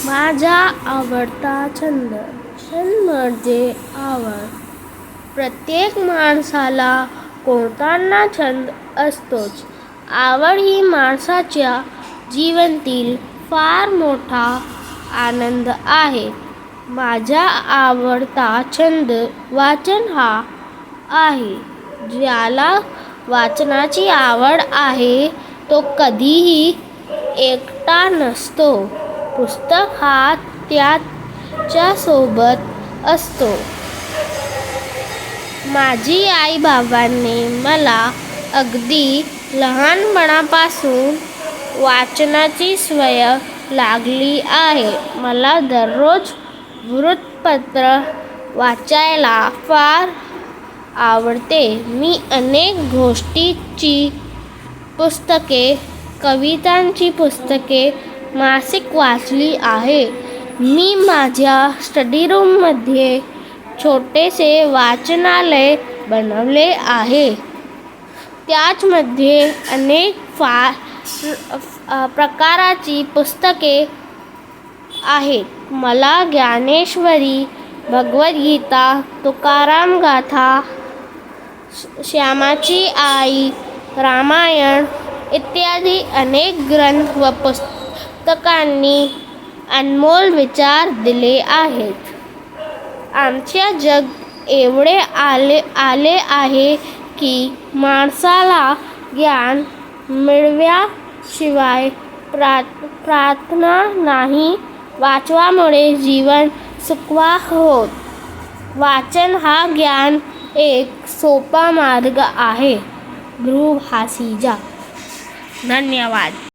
माझा आवडता छंद म्हणजे आवड. प्रत्येक माणसाला कोणता ना छंद असतोच. आवड ही माणसाच्या जीवनातील फार मोठा आनंद आहे. माझा आवडता छंद वाचन हा आहे. ज्याला वाचनाची आवड आहे तो कधीही एकटा नसतो. पुस्तक हा त्याच्या सोबत असतो. माझी आई बाबांनी मला अगदी लहानपणापासून वाचनाची सवय लागली आहे. मला दररोज वृत्तपत्र वाचायला फार आवडते. मी अनेक गोष्टींची पुस्तके, कवितांची पुस्तके, मासिक वाचली आहे. मी माझ्या स्टडी रूममध्ये छोटेसे वाचनालय बनवले आहे. त्यामध्ये अनेक प्रकारची पुस्तके आहेत. मला ज्ञानेश्वरी, भगवद्गीता, तुकाराम गाथा, श्यामाची आई, रामायण इत्यादी अनेक ग्रंथ व पुस्तकांनी अनमोल विचार दिले आहेत. आमचे जग एवढे आले आहे की माणसाला ज्ञान मिळवल्याशिवाय प्रार्थना नाही. वाचनामुळे जीवन सुखकर होते. वाचन हा ज्ञान एक सोपा मार्ग आहे. गृह हासिजा. धन्यवाद.